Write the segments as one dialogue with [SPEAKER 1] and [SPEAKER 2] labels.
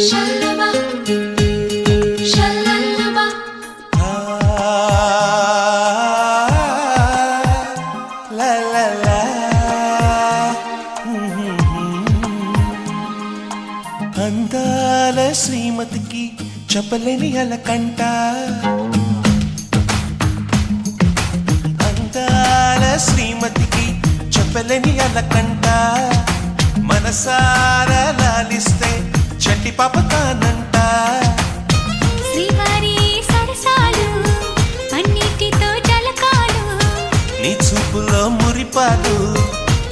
[SPEAKER 1] Shallaba, shallaba.
[SPEAKER 2] La la la. అందాల శ్రీమతికి చెప్పలేని అలకంట, అందాల శ్రీమతికి చెప్పలేని అలకంట, మనసారా లాలిస్తే చంటి పాప తానంట.
[SPEAKER 1] శ్రీవారి సరసాలు అన్నిటితో జలకాలు,
[SPEAKER 2] నీ చూపులో మురిపాలు,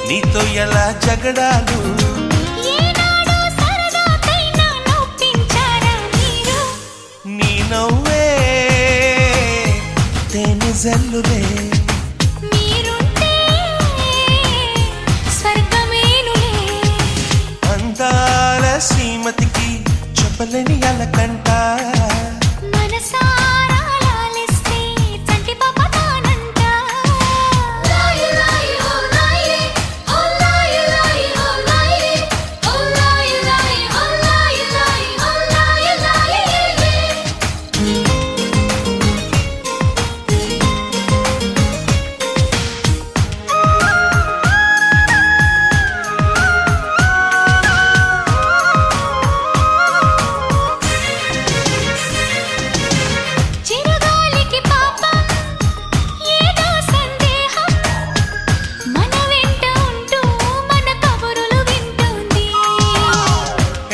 [SPEAKER 2] నీతో ఎలా జగడాలు.
[SPEAKER 1] ఏనాడు సరదాకైనా నొప్పించారా మీరు?
[SPEAKER 2] నీ నవ్వే తేనె జల్లులే,
[SPEAKER 1] మీరుంటే స్వర్గమేనులే.
[SPEAKER 2] అందాల శ్రీమతికి చెప్పలేని అలకంట,
[SPEAKER 1] మనసారా లాలిస్తే చంటి పాప తానంట. లాయి లాయి ఓ లాయి, ఓ లాయి లాయి ఓ లాయి, ఓ లాయి లాయి ఓ లాయి లాయి ఓ లాయి లాయి. చిరుగాలికి పాపం ఏదో సందేహం, మన వెంట ఉంటూ మన కబురులు వింటుంది.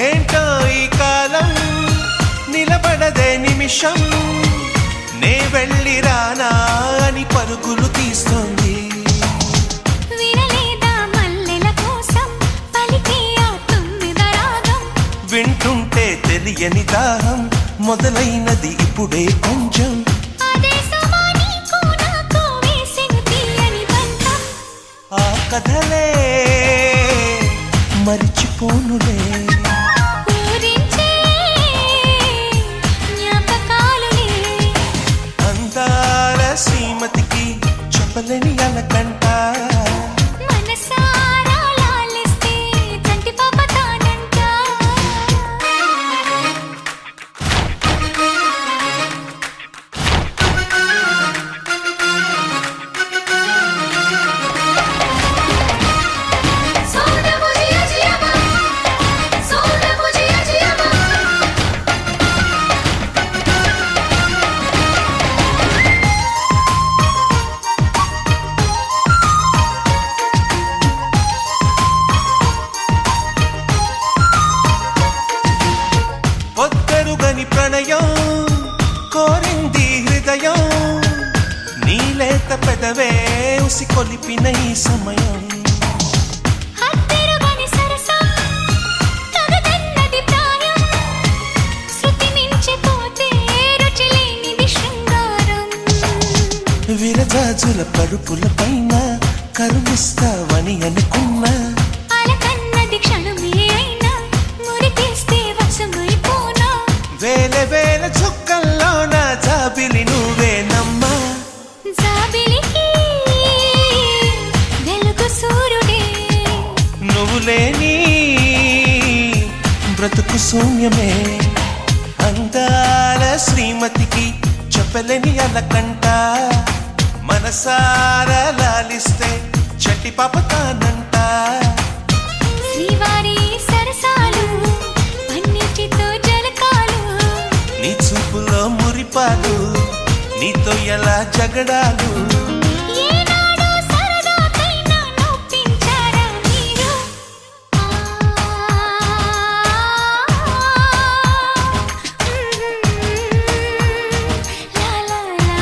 [SPEAKER 2] ఏంటో ఈ కాలం నిలబడదే నిమిషం, నే వెళ్ళి రానా అని పరుగులు తీస్తోంది.
[SPEAKER 1] వినలేదా మల్లెల కోసం పలికే ఆ తుమ్మిద రాగం?
[SPEAKER 2] వింటుంటే తెలియని దాహం మొదలైనది ఇప్పుడే కొంచెం.
[SPEAKER 1] అదే సుమా నీకు నాకు వేసిన తీయని బంధం.
[SPEAKER 2] ఆ కథలే మరిచిపోనులే,
[SPEAKER 1] ఊరించే జ్ఞాపకాలులే.
[SPEAKER 2] అందాల శ్రీమతికి చెప్పలేని అలకంట,
[SPEAKER 1] మనసారా లాలిస్తే చంటి పాప తానంట. Soda bhujia జియామా, soda bhujia జియామా.
[SPEAKER 2] పొద్దరుగని ప్రణయం కోరింది హృదయం, నీలేత పెదవే ఉసి కొలిపిన ఈ సమయం.
[SPEAKER 1] హత్తెరుగని సరసం తగదన్నది ప్రాయం, శృతి మించిపోతే రుచి లేనిది శృంగారం.
[SPEAKER 2] విరజాజుల పరుపుల పైన కరుణిస్తావని అనుకున్నా,
[SPEAKER 1] అలకన్నది క్షణమే అయినా మురికేస్తే వశమైపోనా.
[SPEAKER 2] వేల వేల చుక్కల్లోన జాబిలి నువ్వేనమ్మా.
[SPEAKER 1] జాబిలికి వెలుగు సూర్యుడే,
[SPEAKER 2] నువ్వు లేని బ్రతుకు శూన్యమే. అందాల శ్రీమతికి చెప్పలేని అలకంట, మనసారా లాలిస్తే చట్టి పాప తానంట.
[SPEAKER 1] శ్రీవారి సరసాలు అన్నిటితో జలకాలు,
[SPEAKER 2] నీ చూపులో మురిపాలు, నీతో ఎలా జగడాలు.
[SPEAKER 1] ఏనాడు సరదాకైనా నొప్పించారా మీరు? లా లా లా.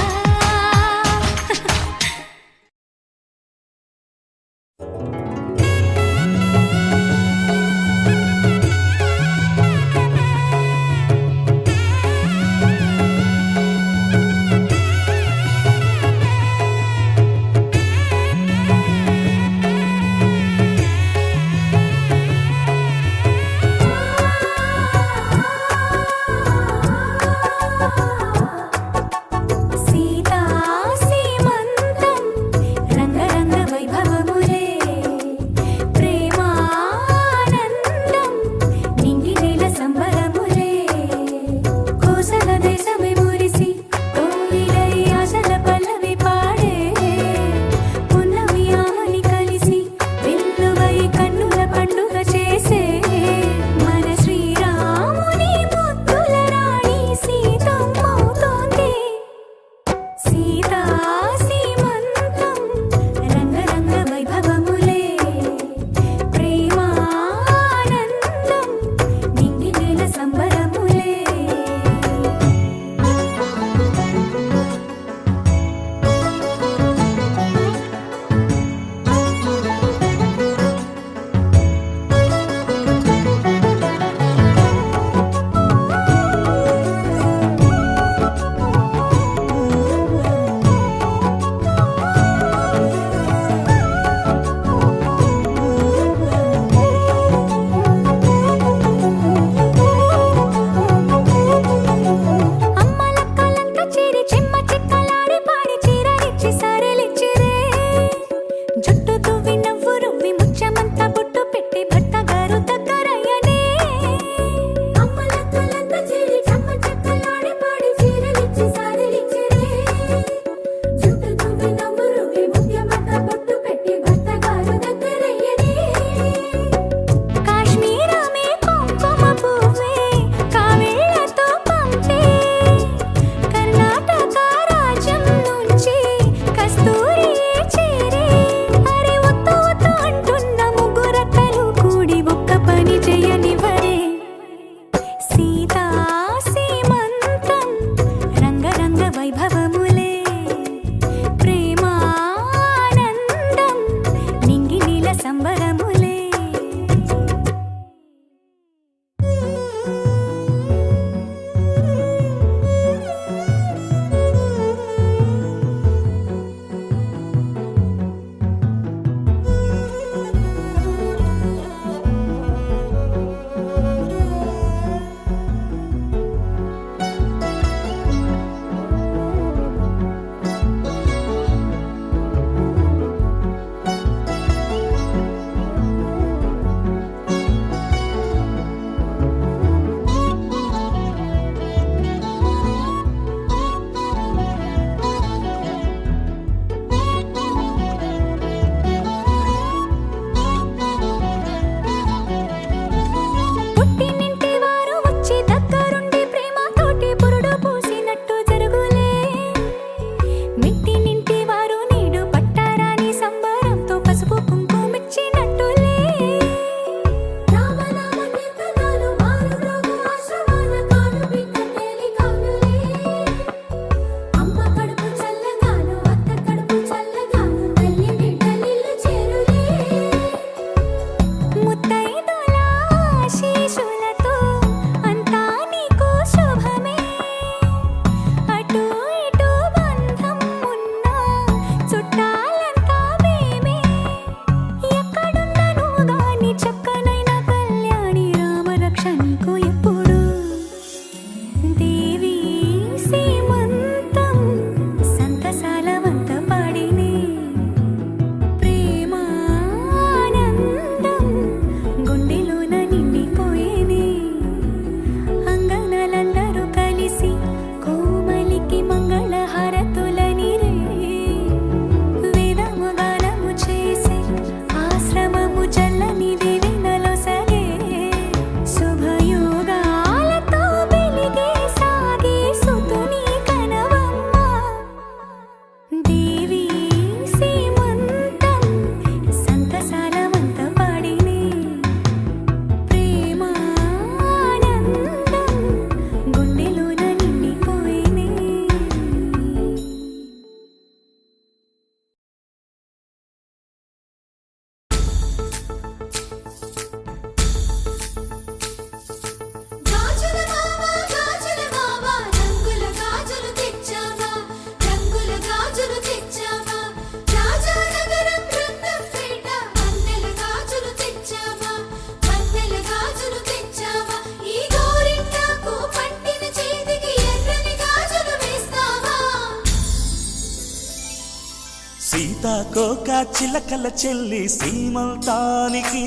[SPEAKER 3] సీతాకోక చిలకల చెల్లి సీమంతానికి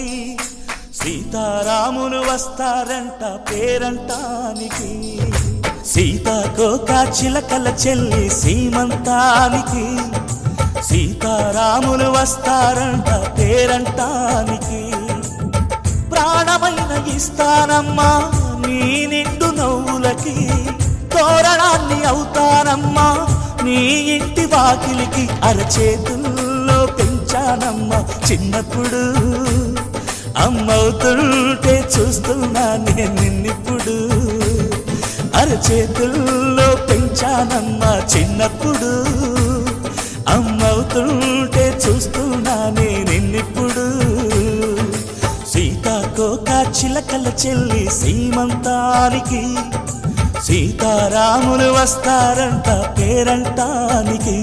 [SPEAKER 3] సీతారాములు వస్తారంట పేరంటానికి. సీతాకోక చిలకల చెల్లి సీమంతానికి సీతారాములు వస్తారంట పేరంటానికి. ప్రాణమైన ఇస్తానమ్మా నీ నిండు నవ్వులకి, తోరణాన్ని అవుతానమ్మా నీ ఇంటి వాకిలికి. అరచేతుల్లో పెంచానమ్మా చిన్నప్పుడు, అమ్మవుతుంటే చూస్తున్నా నేను నిన్నిప్పుడు. అరచేతుల్లో పెంచానమ్మా చిన్నప్పుడు, అమ్మవుతుంటే చూస్తున్నా నేను నిన్నిప్పుడు. సీతాకోక చిలకల చెల్లి సీమంతానికి సీతారాములు వస్తారంట పేరంటానికి.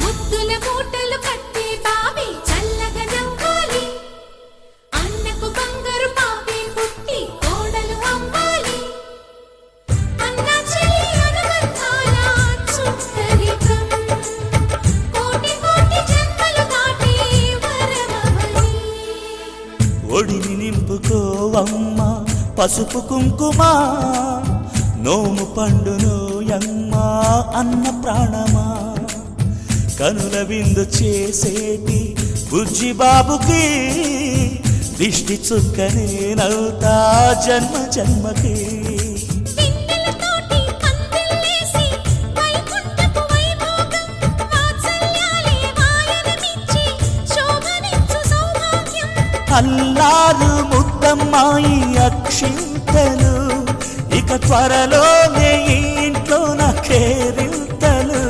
[SPEAKER 1] ముద్దుల మూటలు కట్టి బావి చల్లగా నవ్వాలి, అన్నకు బంగారు పాపి పుట్టి కోడలు అవ్వాలి. అన్న చెల్లి అనుబంధాల చుట్టరికం కోటి కోటి జన్మలు దాటి వరమవని.
[SPEAKER 3] ఒడిని నింపుకోవమ్మా పసుపు కుంకుమ, నోము పండునోయమ్మా అన్న ప్రాణమా. కనుల విందు చేసేటి బుజ్జి బాబుకి దిష్టి చుక్కనేనవుతా జన్మ జన్మకి.
[SPEAKER 1] పిన్నెలతోటి పందిళ్ళేసి వైకుంఠపు వైభోగం వాత్సల్యాలే వాయనమిచ్చి శోభనిచ్చు సౌభాగ్యం.
[SPEAKER 3] అల్లారు ముద్దమ్మాయి అక్షింతలు, ఇక త్వరలోనే ఈ ఇంట్లో నా కేరింతలు.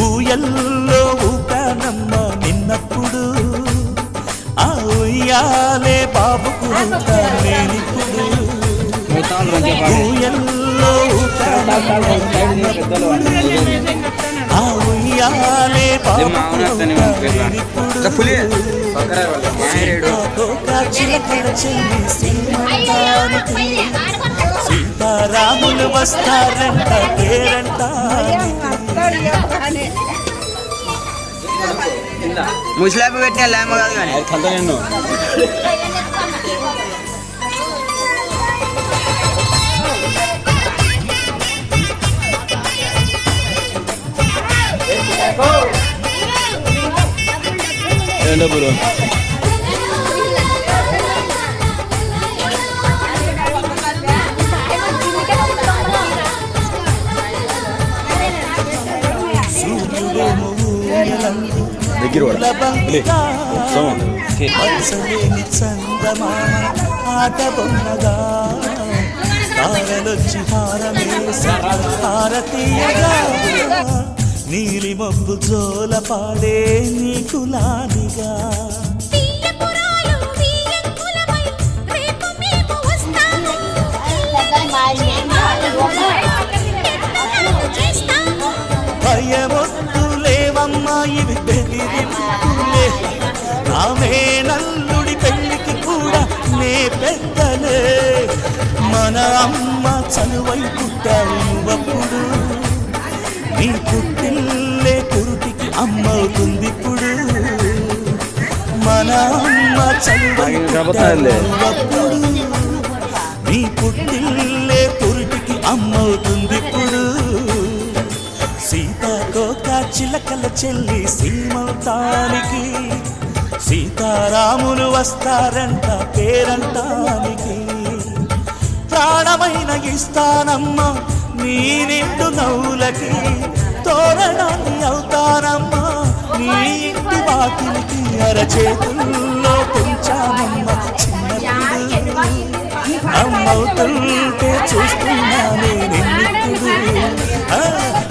[SPEAKER 3] ఊయల్లో ఊపానమ్మ నిన్నప్పుడు, ఆ ఉయ్యాలే బాబుకు అవుతా నేనిప్పుడు. ఊయల్లో ఊపానమ్మ నిన్నప్పుడు, ఆ ఉయ్యాలే బాబుకు అవుతా నేనిప్పుడు. సీతాకోక చిలకల చెల్లి సీమంతానికి సీతారాములు వస్తారంట పేరంటానికి.
[SPEAKER 4] ముసలాపు పెట్టిన లేమ కాదు కానీ
[SPEAKER 3] సూర్యుడేమో ఊయలందు పూలబంతిగా, వలసలేని చందమామ ఆట బొమ్మగా. తారలొచ్చి హారమేసి హారతీయగా, నీలి మబ్బు జోల పాడే నీకు లాలిగా.
[SPEAKER 1] తీయపురాలు తీయంకులమై రేపు మేము వస్తాము, చేస్తాము.
[SPEAKER 3] భయమొద్దులేవమ్మా ఇవి బెదిరింపులే, ఆమె నల్లుడి పెళ్లికి కూడా నే పెద్దలే. మన అమ్మ చనువై పుట్టావు నువ్వప్పుడు, నీ పుట్టిల్లే పురుటికి అమ్మవుతుందిప్పుడు. మన అమ్మ చనువై పుట్టావు నువ్వప్పుడు, నీ పుట్టిల్లే పురుటికి అమ్మవుతుందిప్పుడు. సీతాకోక చిలకల చెల్లి సీమంతానికి సీతారాములు వస్తారంట పేరంటానికి. ప్రాణమైన ఇస్తానమ్మా నీ నిండు నవ్వులకి, తోరణాన్ని అవుతానమ్మా నీ ఇంటి వాకిలికి. అరచేతుల్లో పెంచానమ్మా చిన్నప్పుడు, అమ్మవుతుంటే చూస్తున్నానే నిన్నిప్పుడు.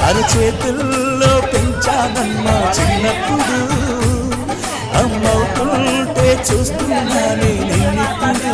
[SPEAKER 3] అరచేతుల్లో పెంచానమ్మా చిన్నప్పుడు, అమ్మవుతుంటే చూస్తున్నానే నిన్నిప్పుడు.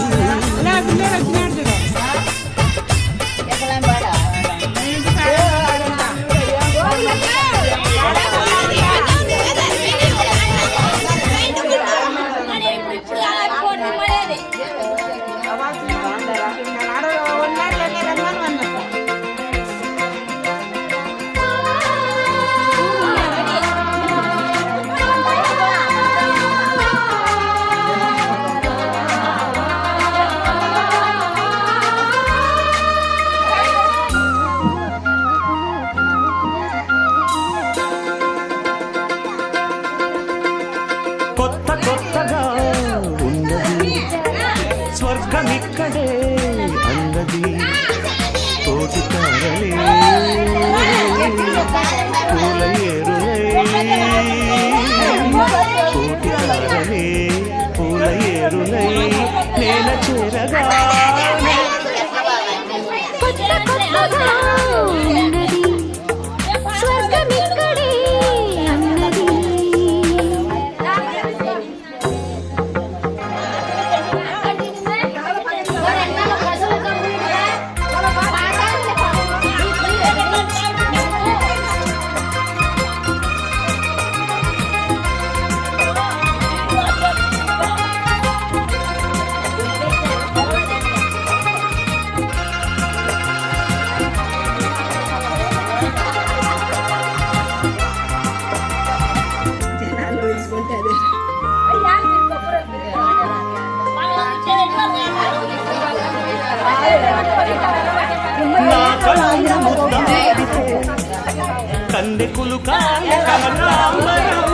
[SPEAKER 3] కన్నెకులు కాయ కనకాంబరం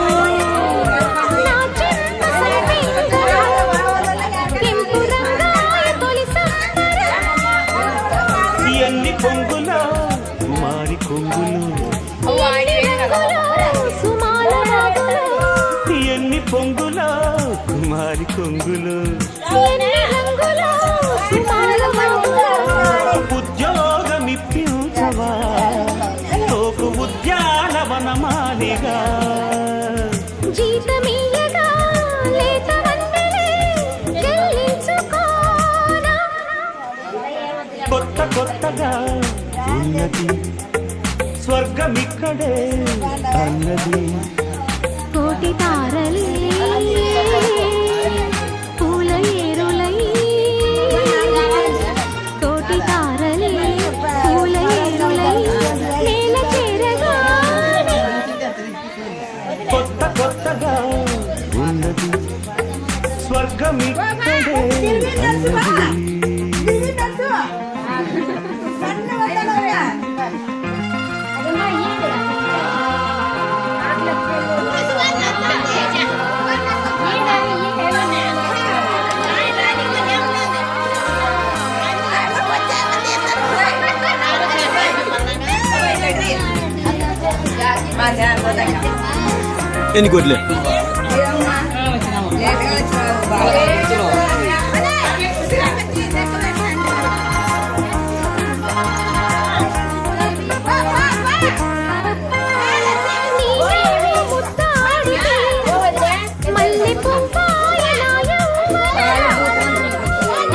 [SPEAKER 1] నా జన్మ సర్వేంగా కెంపు రంగాయ తొలి సంబరం
[SPEAKER 3] ఎన్ని పొంగులో కుమారి కొంగులు
[SPEAKER 1] సుమాల రాగులు
[SPEAKER 3] ఎన్ని పొంగులో కుమారి కొంగులు
[SPEAKER 1] ఎన్ని రంగులు సుమాల రంగులు
[SPEAKER 3] ఉద్యోగమిప్పించవా తోకు ఉద్యానవనమాలిగా
[SPEAKER 1] జీతమీయగా లేత వందలే చెల్లించుకోనా
[SPEAKER 3] కొత్త కొత్తగా ఉన్నది స్వర్గమిక్కడే అన్నది
[SPEAKER 1] కోటి తారలే పూల ఏరులై కోటి తారలే పూల ఏరులై నేల చేరగానే
[SPEAKER 3] కొత్త కొత్తగా ఉన్నది స్వర్గమిక్కడే అన్నది
[SPEAKER 5] ఎన్ని కోట్లే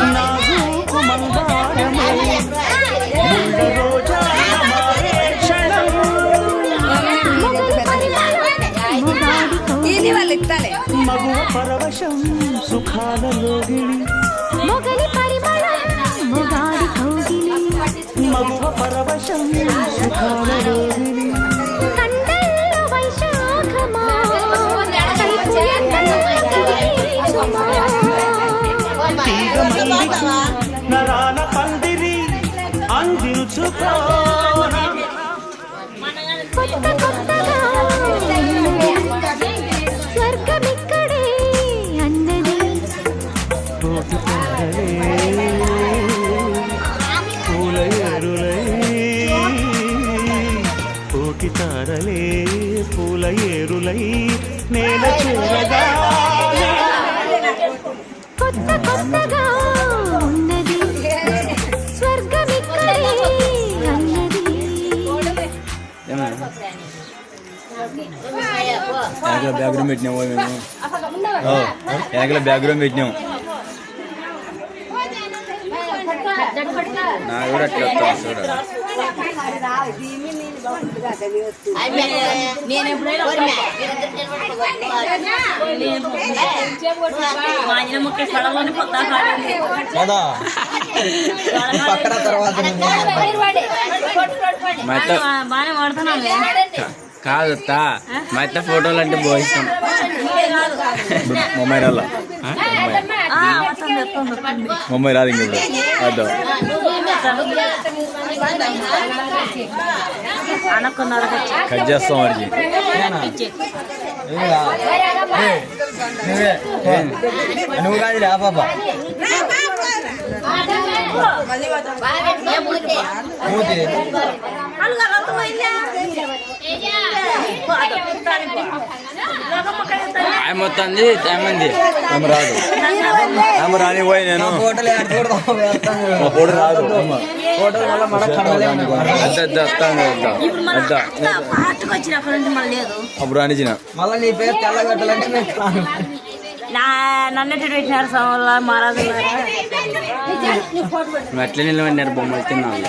[SPEAKER 3] నాజూకు మందారమే ముళ్ళ రోజా మారే క్షణం మగువ పరవశం సుఖాలలోగిలి
[SPEAKER 1] మొగలి పరిమళం మొగాడి కౌగిలి
[SPEAKER 3] మగువ పరవశం సుఖాలలోగిలి
[SPEAKER 1] కండల్లో వైశాఖమా
[SPEAKER 3] తీగ మల్లికి నరాన పందిరి అందించుకోనా
[SPEAKER 1] కొత్త కొత్తగా స్వర్గమిక్కడే అన్నది
[SPEAKER 3] కోటి తారలే పూల ఏరులై కోటి తారలే పూల ఏరులై నేల చేరగానే
[SPEAKER 1] కొత్త కొత్తగా ఉన్నది స్వర్గమిక్కడే అన్నది
[SPEAKER 5] వెనకల బ్యాక్గ్రౌండ్ పెట్టినాము మేము వెనకల బ్యాక్గ్రౌండ్ పెట్టినాము నా కూడా అట్లా వస్తాను చూడ పక్కన తర్వాత
[SPEAKER 6] బాగానే వాడుతున్నాం
[SPEAKER 5] కాదు మా ఇట్లా ఫోటోలు అంటే బాగా ఇష్టం మొబైల్ మొబైల్ రాదు ఇంక ఇప్పుడు
[SPEAKER 6] అనుకున్నారు
[SPEAKER 5] కట్ చేస్తాం వాడికి నువ్వు కాదు పాప మూతి ఆయన మొత్తం ఏమంది ఆమె రాదు ఆమె రాని పోయి నేను ఫోటో రాదు అప్పుడు రానిచ్చిన మళ్ళీ నీ పేరు తెల్ల పెట్టాలంటే
[SPEAKER 6] నన్నెట్టు పెట్టినారు సమయంలో మహారాజు
[SPEAKER 5] అట్లే నిలబడినారు బొమ్మలు తిన్నాను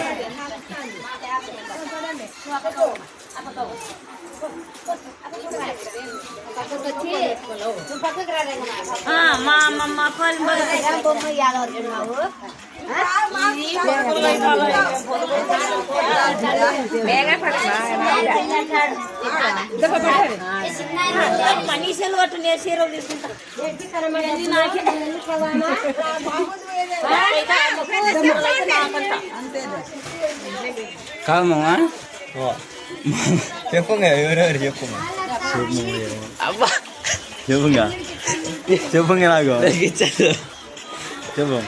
[SPEAKER 6] మా మనీషలు పట్టు నేను చీరలు తీసుకుంటా ఇవన్నీ నాకే.
[SPEAKER 5] కాదు మామా చెప్పంగా ఎవరెవరు చెప్పంగా అబ్బా చెప్పంగా చెప్పంగా నాకు చెప్పు